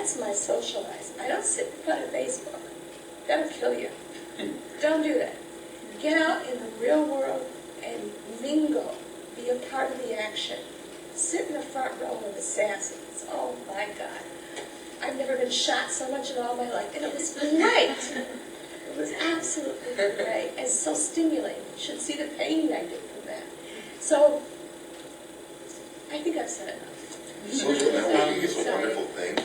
That's my social life. I don't sit in front of Facebook. That'll kill you. Don't do that. Get out in the real world and mingle. Be a part of the action. Sit in the front row of assassins. Oh my God. I've never been shot so much in all my life. And it was great. It was absolutely great. And so stimulating. You should see the pain I did from that. So, I think I've said enough. Social networking is a wonderful thing.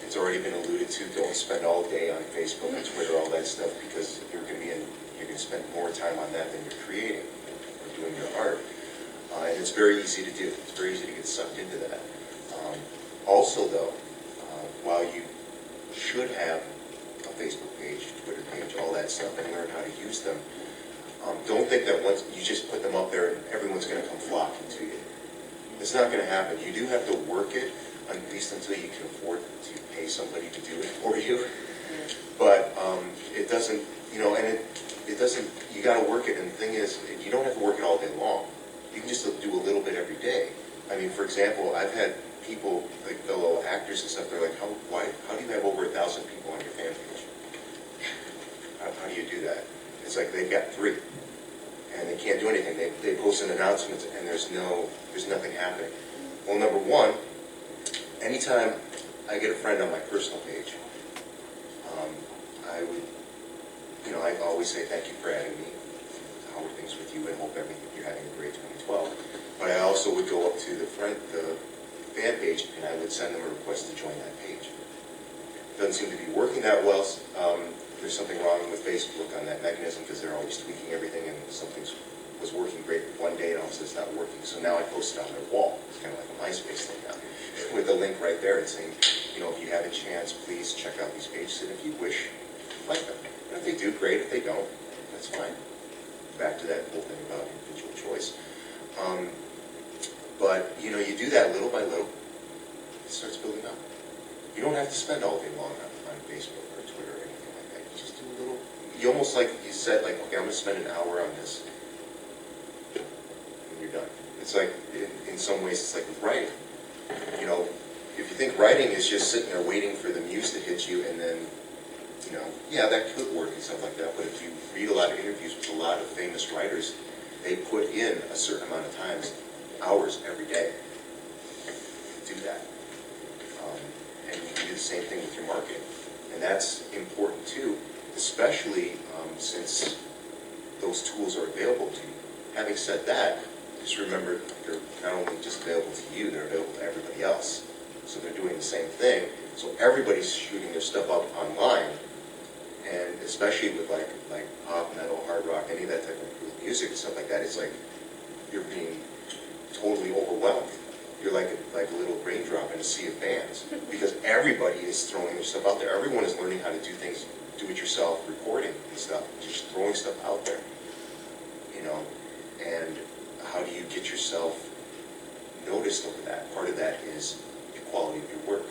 It's already been alluded to. Don't spend all day on Facebook and Twitter, all that stuff, because you're going to spend more time on that than you're creating or doing your art. And it's very easy to do. It's very easy to get sucked into that. Also, though, while you should have a Facebook page, Twitter page, all that stuff, and learn how to use them, don't think that once you just put them up there, everyone's going to come flocking to you. It's not going to happen. You do have to work it, at least until you can afford to pay somebody to do it for you. But it doesn't, and it doesn't, you got to work it. And the thing is, you don't have to work it all day long. You can just do a little bit every day. I mean, for example, I've had people, like fellow actors and stuff, they're like, how do you have over 1,000 people on your fan page? How do you do that? It's like they've got 3. And they can't do anything. They post an announcement and there's nothing happening. Well, number one, anytime I get a friend on my personal page, I always say thank you for adding me. How are things with you? And hope you're having a great 2012. But I also would go up to the fan page and I would send them a request to join that page. Doesn't seem to be working that well. There's something wrong with Facebook on that mechanism because they're always tweaking everything, and something was working great one day and all of a sudden it's not working. So now I post it on their wall. It's kind of like a MySpace thing now, with a link right there and saying, if you have a chance, please check out these pages, and if you wish, like them. And if they do, great. If they don't, that's fine. Back to that whole thing about individual choice. But you do that little by little, it starts building up. You don't have to spend all day long on Facebook or Twitter or anything like that. You just do a little. You almost like you said, like, okay, I'm going to spend an hour on this, and you're done. It's like in some ways, it's like with writing. If you think writing is just sitting there waiting for the muse to hit you, and then, yeah, that could work and stuff like that. But if you read a lot of interviews with a lot of famous writers, they put in a certain amount of hours every day to do that. And you can do the same thing with your marketing. And that's important too, especially since those tools are available to you. Having said that, just remember they're not only just available to you, they're available to everybody else. So they're doing the same thing. So everybody's shooting their stuff up online. And especially with like pop, metal, hard rock, any of that type of music and stuff like that, it's like you're being totally overwhelmed. You're like a little raindrop in a sea of bands, because everybody is throwing their stuff out there. Everyone is learning how to do things, do-it-yourself recording and stuff, just throwing stuff out there. And how do you get yourself noticed over that? Part of that is the quality of your work.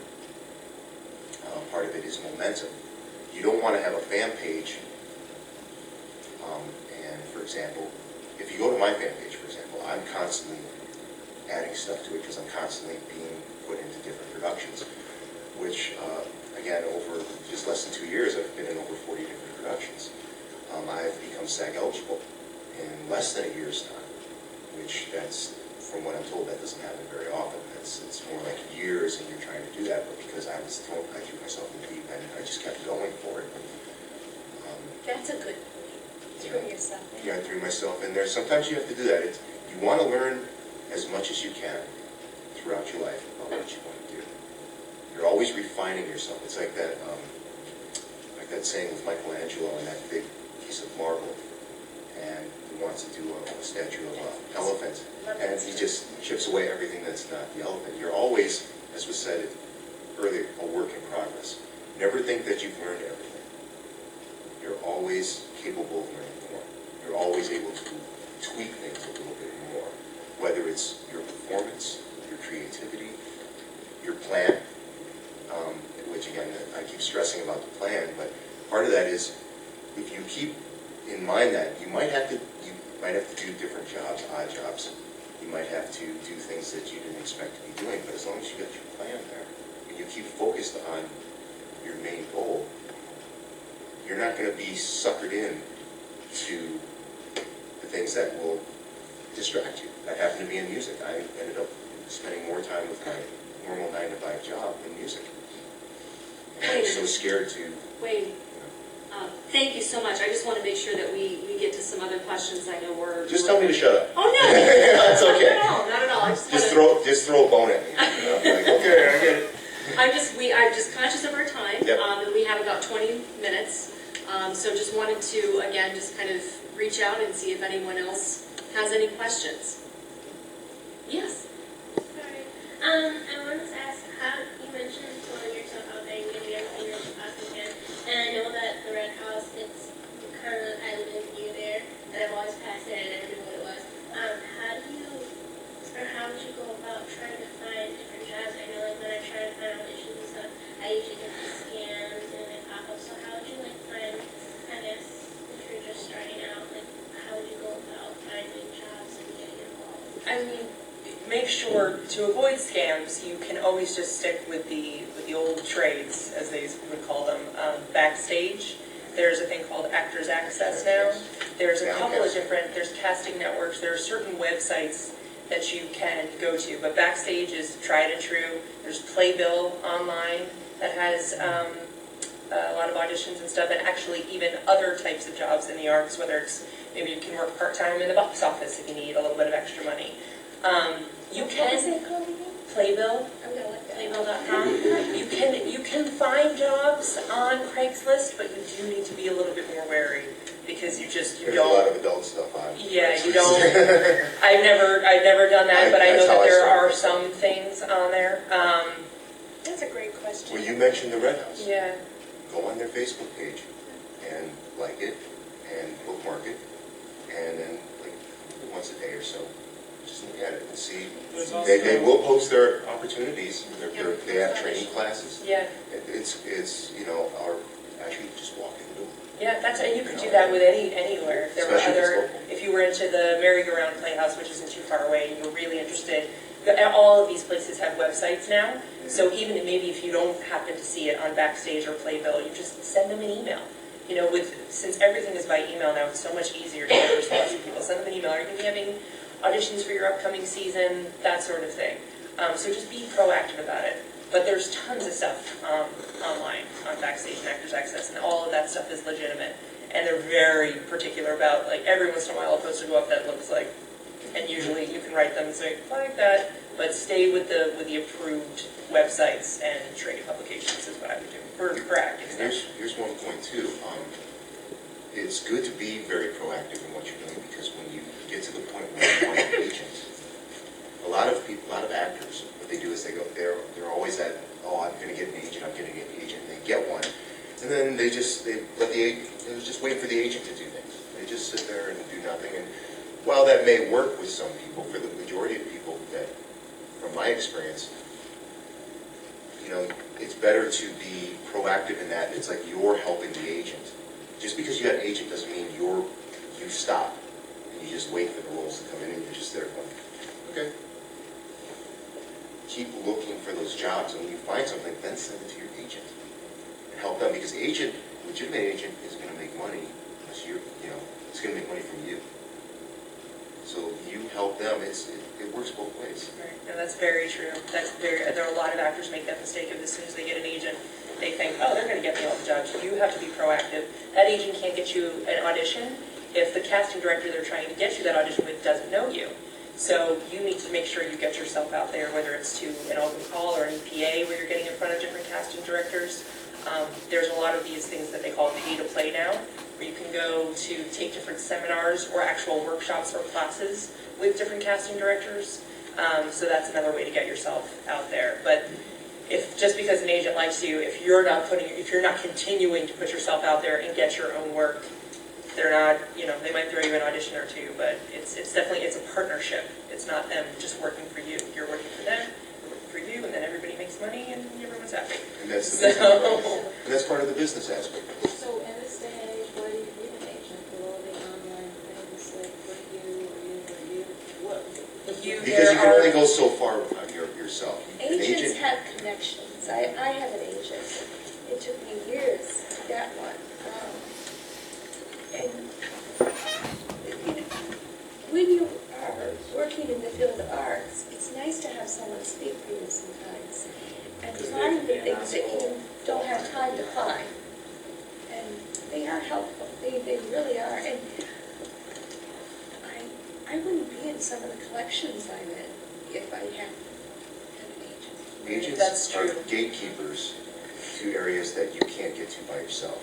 Part of it is momentum. You don't want to have a fan page, and for example, if you go to my fan page, for example, I'm constantly adding stuff to it because I'm constantly being put into different productions, which, again, over just less than 2 years, I've been in over 40 different productions. I've become SAG eligible in less than a year's time, which that's, from what I'm told, that doesn't happen very often. It's more like years and you're trying to do that, but because I threw myself in the deep end, I just kept going for it. That's a good point. Throw yourself in. Yeah, I threw myself in there. Sometimes you have to do that. You want to learn as much as you can throughout your life about what you want to do. You're always refining yourself. It's like that saying with Michelangelo and that big piece of marble, and he wants to do a statue of an elephant, and he just chips away everything that's not the elephant. You're always, as was said earlier, a work in progress. Never think that you've learned everything. You're always capable of learning more. You're always able to tweak things a little bit more, whether it's your performance, your creativity, your plan, which again, I keep stressing about the plan, but part of that is if you keep in mind that you might have to do different jobs, odd jobs. You might have to do things that you didn't expect to be doing, but as long as you got your plan focused on your main goal, you're not going to be suckered in to the things that will distract you. That happened to me in music. I ended up spending more time with my normal 9-to-5 job in music. And I was so scared to... Wait. Thank you so much. I just want to make sure that we get to some other questions. I know we're... Just tell me to shut up. Oh, no. That's okay. Not at all. I Just throw a bone at me. You know? Like, okay, I get it. I'm just conscious of our time, Yep. and we have about 20 minutes. So just wanted to, again, just kind of reach out and see if anyone else has any questions. Yes? Sorry. I wanted to ask how you mentioned throwing yourself out there and giving everything that you possibly can. And I know that the Red House, it's kind of, I live near there, and I've always passed it, and I never knew what it was. How would you go about trying to find different jobs? I know, like, when I try to find auditions and stuff, I usually get the scams and they pop up. So how would you, like, find, I guess, if you're just starting out, like, how would you go about finding jobs and getting involved? I mean, make sure to avoid scams. You can always just stick with the old trades, as they would call them. Backstage, there's a thing called Actors Access now. There's a couple of different, there's casting networks, there are certain websites that you can go to, but Backstage is tried and true. There's Playbill online that has a lot of auditions and stuff, and actually even other types of jobs in the arts, whether it's maybe you can work part-time in the box office if you need a little bit of extra money. You can Playbill, Playbill.com. You can find jobs on Craigslist, but you do need to be a little bit more wary because There's don't. a lot of adult stuff on. Yeah, you don't. I've never done that, but I know that there are some things on there. That's a great question. Well, you mentioned the Red House. Yeah. Go on their Facebook page and like it and bookmark it, and then like once a day or so, just look at it and see. They will post their opportunities. They have training classes. Yeah. It's or actually just walk in the door. Yeah, and you could do that with anywhere. There were if you were into the merry-go-round playhouse, which isn't too far away, and you were really interested. All of these places have websites now, so even maybe if you don't happen to see it on Backstage or Playbill, you just send them an email. Since everything is by email now, it's so much easier to get a response from people. Send them an email. Are you going to be having auditions for your upcoming season? That sort of thing. So just be proactive about it. But there's tons of stuff online on Backstage and Actors Access, and all of that stuff is legitimate. And they're very particular about, like, every once in a while a poster go up that looks like, and usually you can write them and say, like that, but stay with the approved websites and trade publications is what I would do for acting stuff. Here's one point too. It's good to be very proactive in what you're doing, because when you get to the point where you want an agent, a lot of actors, what they do is they're always at, oh, I'm going to get an agent, I'm going to get an agent, and they get one, and then they just wait for the agent to do things. They just sit there and do nothing. And while that may work with some people, for the majority of people, that, from my experience, it's better to be proactive in that. It's like you're helping the agent. Just because you got an agent doesn't mean you stop and you just wait for the roles to come in and you're just there going, okay. Keep looking for those jobs, and when you find something, then send it to your agent and help them, because legitimate agent isn't going to make money unless it's going to make money from you. So you help them. It works both ways. Right, and that's very true. There are a lot of actors make that mistake of, as soon as they get an agent, they think, oh, they're going to get me all the jobs. You have to be proactive. That agent can't get you an audition if the casting director they're trying to get you that audition with doesn't know you. So you need to make sure you get yourself out there, whether it's to an open call or an EPA where you're getting in front of different casting directors. There's a lot of these things that they call pay-to-play now, where you can go to take different seminars or actual workshops or classes with different casting directors. So that's another way to get yourself out there. But just because an agent likes you, if you're not continuing to put yourself out there and get your own work, they're not, they might throw you an audition or two, but it's definitely a partnership. It's not them just working for you. You're working for them, they're working for you, and then everybody makes money and everyone's happy. And that's that's part of the business aspect. So in this day and age, why do you need an agent with all the online things, like for you, because you can only go so far yourself. Agents have connections. I have an agent. It took me years to get one. And you know, when you are working in the field of arts, it's nice to have someone speak for you sometimes and find the things that you don't have time to find. And they are helpful. They really are. And I wouldn't be in some of the collections I'm in if I hadn't had an agent. Agents That's are true. gatekeepers to areas that you can't get to by yourself.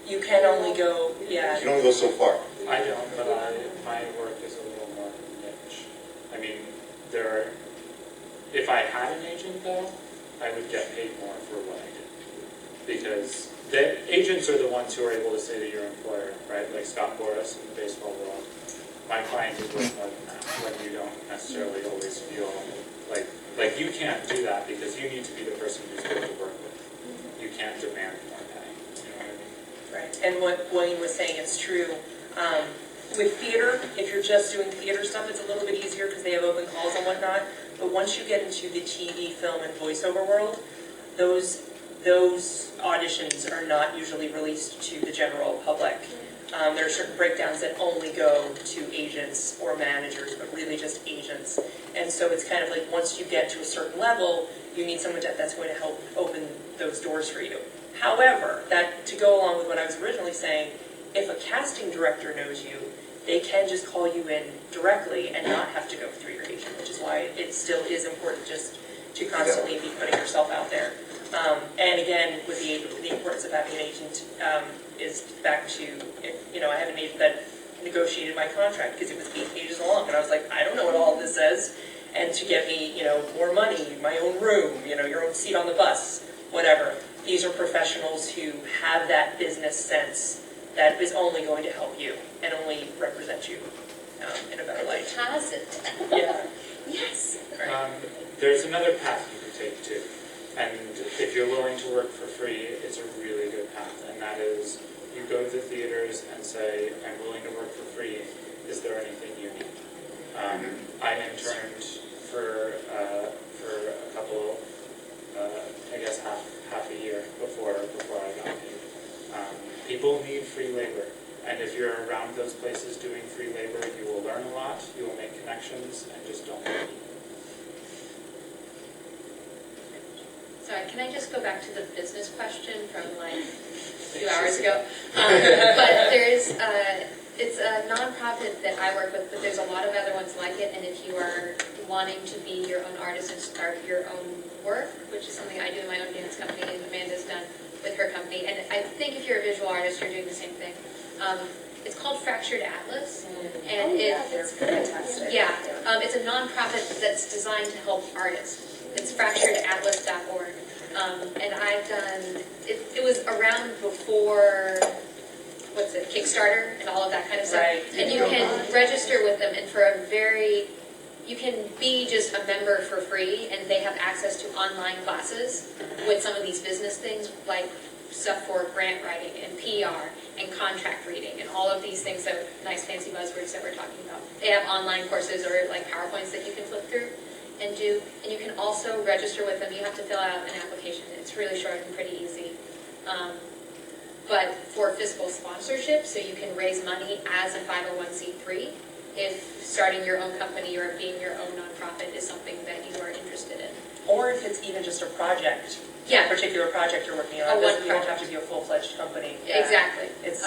You can only go, You yeah. can only go so far. I don't, but my work is a little more niche. I mean, if I had an agent though, I would get paid more for what I did. Because the agents are the ones who are able to say to your employer, right? Like Scott Boras in the baseball world. My client is worth more than that, when you don't necessarily always feel like you can't do that because you need to be the person who's going to work with. You can't demand more pay, you know what I mean? Right, and what Wayne was saying is true. With theater, if you're just doing theater stuff, it's a little bit easier because they have open calls and whatnot. But once you get into the TV, film, and voiceover world, those auditions are not usually released to the general public. There are certain breakdowns that only go to agents or managers, but really just agents. And so it's kind of like once you get to a certain level, you need someone that's going to help open those doors for you. However, that to go along with what I was originally saying, if a casting director knows you, they can just call you in directly and not have to go through your agent, which is why it still is important just to constantly be putting yourself out there. And again, with the importance of having an agent is back to, I have an agent that negotiated my contract because it was 8 pages long, and I was like, I don't know what all this says, and to get me, more money, my own room, your own seat on the bus, whatever. These are professionals who have that business sense that is only going to help you and only represent you in a better light. Deposit. Yeah. Yes. There's another path you can take too. And if you're willing to work for free, it's a really good path. And that is, you go to the theaters and say, I'm willing to work for free. Is there anything you need? I interned for a couple, I guess half a year before I got paid. People need free labor. And if you're around those places doing free labor, you will learn a lot, you will make connections, and just don't leave. Sorry, can I just go back to the business question from like a few hours ago? But it's a nonprofit that I work with, but there's a lot of other ones like it, and if you are wanting to be your own artist and start your own work, which is something I do in my own dance company, and Amanda's done with her company, and I think if you're a visual artist, you're doing the same thing. It's called Fractured Atlas, and That's fantastic. it's a nonprofit that's designed to help artists. It's fracturedatlas.org. And I've done, it was around before, Kickstarter and all of that kind of stuff. Right. And you can register with them, and you can be just a member for free, and they have access to online classes with some of these business things, like stuff for grant writing and PR and contract reading and all of these things, that nice fancy buzzwords that we're talking about. They have online courses or like PowerPoints that you can flip through and do, and you can also register with them. You have to fill out an application. It's really short and pretty easy. But for fiscal sponsorship, so you can raise money as a 501c3 if starting your own company or being your own nonprofit is something that you are interested in. Or if it's even just a project, a particular project you're working on, you don't have to be a full-fledged company. Yeah. Exactly. It's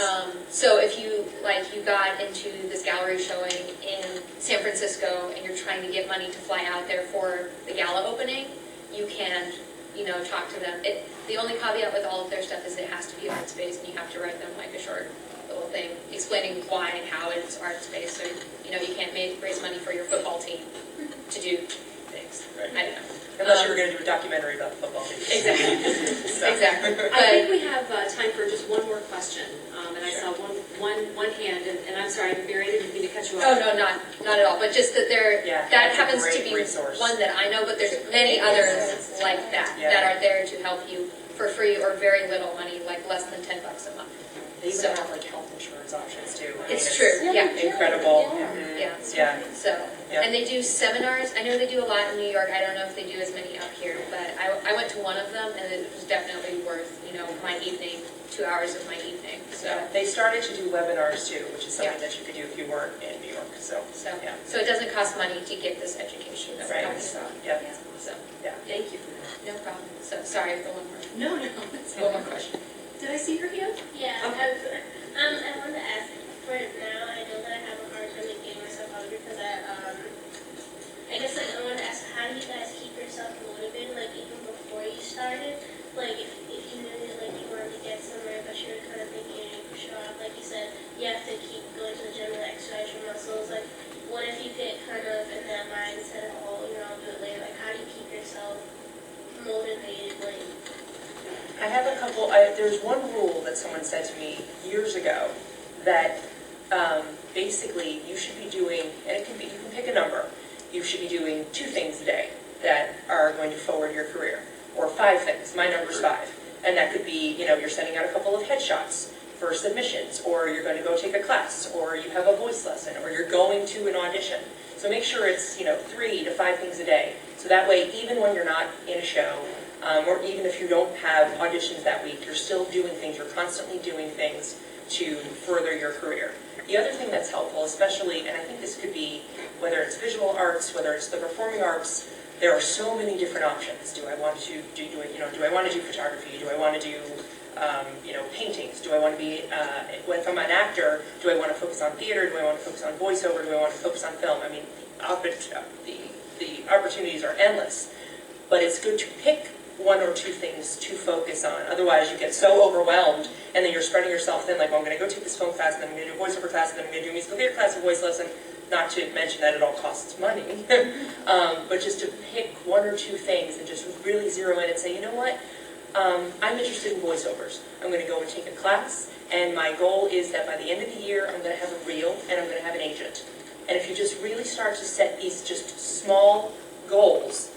so if you got into this gallery showing in San Francisco and you're trying to get money to fly out there for the gala opening, you can, talk to them. The only caveat with all of their stuff is it has to be arts-based, and you have to write them like a short little thing explaining why and how it's arts-based. So you can't raise money for your football team to do things. Right. I don't know. unless you were going to do a documentary about the football team. Exactly. Exactly. I think we have time for just one more question. And I saw one hand, and I'm sorry, Mary, I didn't mean to cut you off. Oh, no, not at all. But just that that happens to be resource. one that I know, but there's many others like that that are there to help you for free or very little money, like less than $10 a month. They even So- have like health insurance options too. I mean, It's true, yeah. Incredible. Yeah. Mhm. Yeah. So, Yeah. and they do seminars, I know they do a lot in New York, I don't know if they do as many up here, but I went to one of them and it was definitely worth, my evening, 2 hours of my evening, so. Yeah, they started to do webinars too, which is something Yeah. that you could do if you weren't in New York, so. So, Yeah. so it doesn't cost money to get this education that we're Right. talking about. Yeah. So, Yeah. Thank you for that. no problem. So, sorry for one more. No, that's One more question. Did I see her hand? Yeah, Okay. I wanted to ask, for now, I know that I have a hard time like, getting myself out because I guess like, I wanted to ask, how do you guys keep yourself motivated, like even before you started? Like if you knew that like you wanted to get somewhere, but you were kind of thinking you could show up, like you said, you have to keep going to the gym to exercise your muscles. Like, what if you get kind of in that mindset of, oh, I'll do it later? Like, how do you keep yourself motivated? Like, I have a couple, there's one rule that someone said to me years ago that basically you should be doing, and it can be, you can pick a number, you should be doing 2 things a day that are going to forward your career, or 5 things, my number's 5. And that could be, you're sending out a couple of headshots for submissions, or you're going to go take a class, or you have a voice lesson, or you're going to an audition. So make sure it's, 3 to 5 things a day. So that way, even when you're not in a show, or even if you don't have auditions that week, you're still doing things, you're constantly doing things to further your career. The other thing that's helpful, especially, and I think this could be, whether it's visual arts, whether it's the performing arts, there are so many different options. Do I want to do photography? Do I want to do, paintings? Do I want to be, if I'm an actor, do I want to focus on theater? Do I want to focus on voiceover? Do I want to focus on film? I mean, the opportunities are endless. But it's good to pick 1 or 2 things to focus on. Otherwise, you get so overwhelmed, and then you're spreading yourself thin, like, well, I'm going to go take this film class, and then I'm going to do a voiceover class, and then I'm going to do a musical theater class, a voice lesson, not to mention that it all costs money. But just to pick 1 or 2 things and just really zero in and say, you know what, I'm interested in voiceovers. I'm going to go and take a class, and my goal is that by the end of the year, I'm going to have a reel, and I'm going to have an agent. And if you just really start to set these just small goals,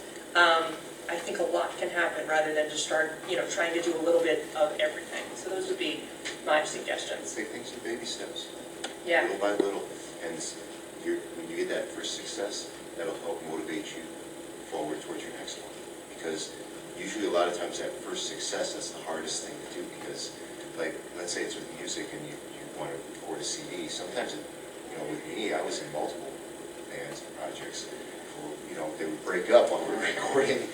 I think a lot can happen rather than just start, trying to do a little bit of everything. So those would be my suggestions. Take things in baby steps, Yeah. little by little. And when you get that first success, that'll help motivate you forward towards your next one. Because usually a lot of times that first success, that's the hardest thing to do. Because, like, let's say it's with music and you want to record a CD. Sometimes, with me, I was in multiple bands and projects. They would break up while we were recording,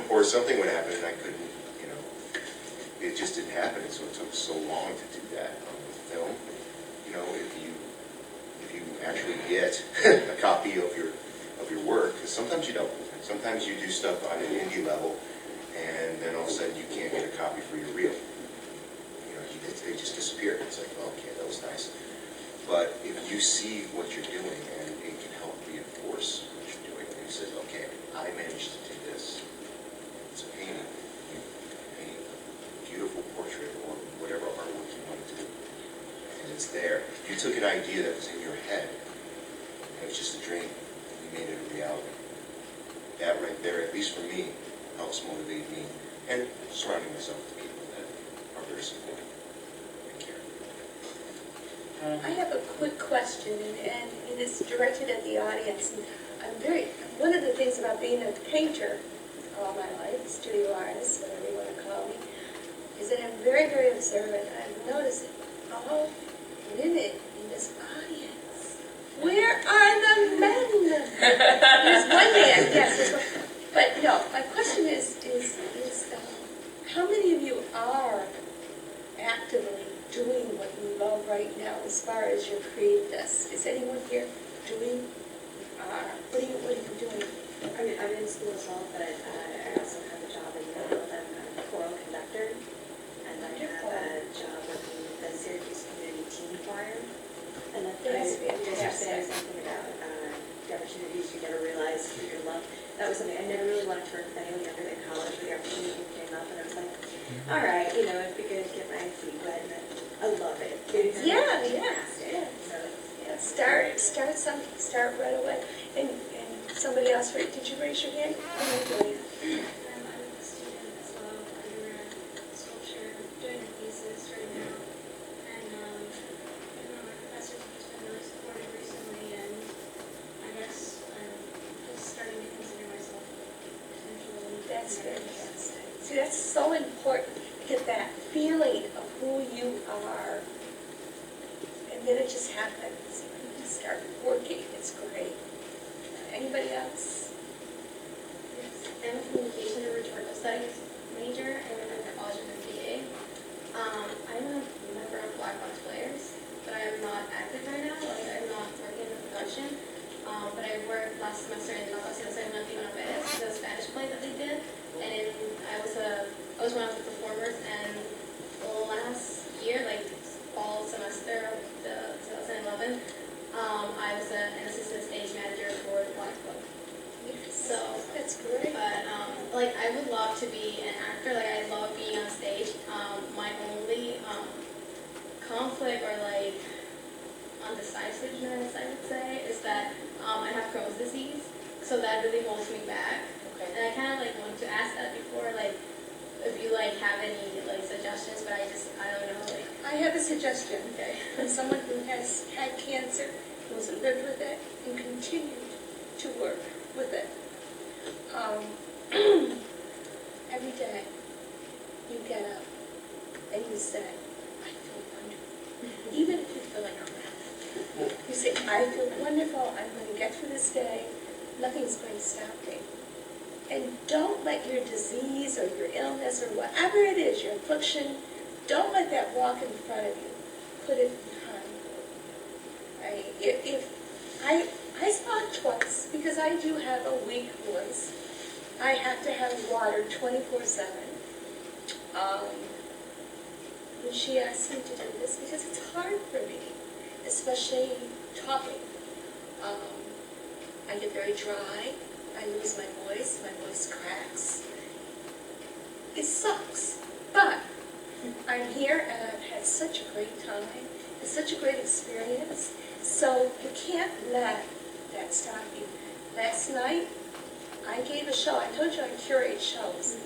or something would happen and I couldn't, it just didn't happen, and so it took so long to do that. With film, if you actually get a copy of your work, because sometimes you don't. Sometimes you do stuff on an indie level, and then all of a sudden you can't get a copy for your reel. They just disappear. It's like, well, okay, that was nice. But if you see what you're doing, and it can help reinforce what you're doing, and you say, okay, I managed to do this. It's a painting. You paint a beautiful portrait or whatever artwork you want to do. And it's there. You took an idea that was in your head. It was just a dream. And you made it a reality. That right there, at least for me, helps motivate me. And surrounding myself with people that are very supportive. I have a quick question, and it is directed at the audience. And one of the things about being a painter all my life, studio artist, whatever you want to call me, is that I'm very, very observant. I've noticed all women in this audience. Where are the men? There's one man, yes. There's one. But no, my question is how many of you are actively doing what you love right now as far as your creativeness? Is anyone here doing? What are you doing? I'm in school as well, but I also have a job in the middle of I'm a choral conductor, and I have a job working with the Syracuse Community Teen Choir. And I That's was fantastic. saying something about the opportunities you never realize for your love. That was something I never really wanted to work with anyone younger than college, but the opportunity came up, and I was like, all right, it'd be good to get my feet wet, and I love it. Yeah. So, Start right away. And somebody else, did you raise your hand? I'm a student as well, undergrad. So See, that's so important, to get that feeling of who you are. And then it just happens. You start working, it's great. Anybody else? I'm a communication and rhetorical studies major, and I'm in college in MBA. I'm a member of Black Box Players, but I am not active right now. Like, I'm not working in production. But I worked last semester in La Pasión de the Spanish play that they did, and I was one of the performers. And last year, like fall semester of the 2011, I was an assistant stage manager for the Black Book. So That's great. but like I would love to be an actor. Like I love being on stage. My only conflict or like undecisiveness, I would say, is that I have Crohn's disease, so that really holds me back. Okay. And I kind of like wanted to ask that before, like if you like have any like suggestions, but I don't know. Like I have a suggestion. okay. From someone who has had cancer, who's lived with it, and continued to work with it. Every day, you get up and you say, I feel wonderful. Even if you feel like a wreck. You say, I feel wonderful, I'm going to get through this day, nothing's going to stop me. And don't let your disease or your illness or whatever it is, your affliction, don't let that walk in front of you. Put it behind you. I saw it twice, because I do have a weak voice. I have to have water 24/7. When she asked me to do this, because it's hard for me, especially talking. I get very dry, I lose my voice cracks. It sucks, but I'm here and I've had such a great time, it's such a great experience, so you can't let that stop you. Last night, I gave a show, I told you I curate shows,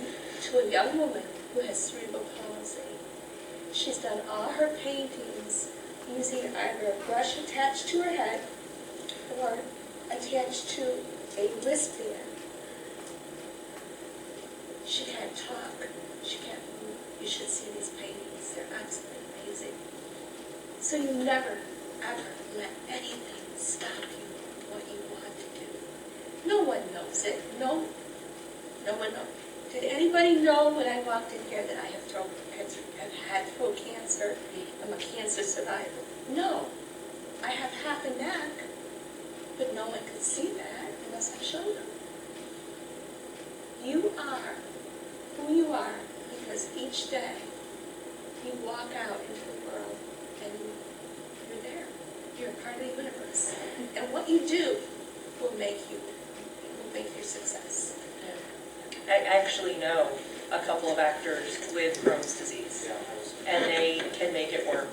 to a young woman who has cerebral palsy. She's done all her paintings using either a brush attached to her head or attached to a wristband. She can't talk, she can't move. You should see these paintings, they're absolutely amazing. So you never, ever let anything stop you from what you want to do. No one knows it, no one knows. Did anybody know when I walked in here that I have had throat cancer? I'm a cancer survivor. No, I have half a neck, but no one could see that unless I showed them. You are who you are because each day you walk out into the world and you're there. You're a part of the universe. And what you do will make your success. I actually know a couple of actors with Crohn's disease, Yeah, and they can make it work.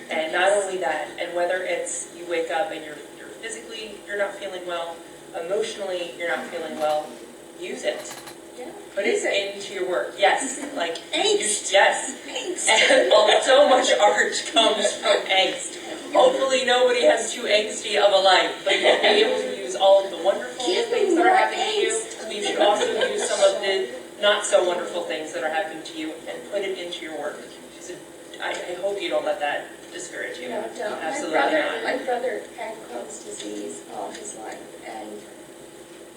And not only that, and whether it's you wake up and you're physically, you're not feeling well, emotionally, you're not feeling well, use it. Yeah. Put it into your work. Yes, like Angst. Yes. Angst. And so much art comes from angst. Hopefully nobody has too angsty of a life, but you'll be able to use all of the wonderful things that are happening to you. You should also use some of the not so wonderful things that are happening to you and put it into your work. So I hope you don't let that discourage you. No, don't. Absolutely not. My brother had Crohn's disease all his life and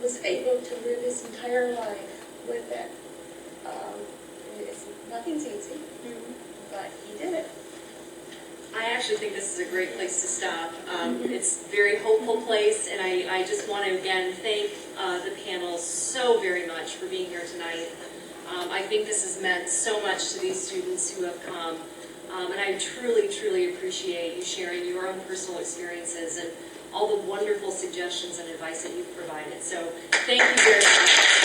was able to live his entire life with it. Nothing's easy, but he did it. I actually think this is a great place to stop. It's a very hopeful place, and I just want to again thank the panel so very much for being here tonight. I think this has meant so much to these students who have come, and I truly, truly appreciate you sharing your own personal experiences and all the wonderful suggestions and advice that you've provided. So thank you very much.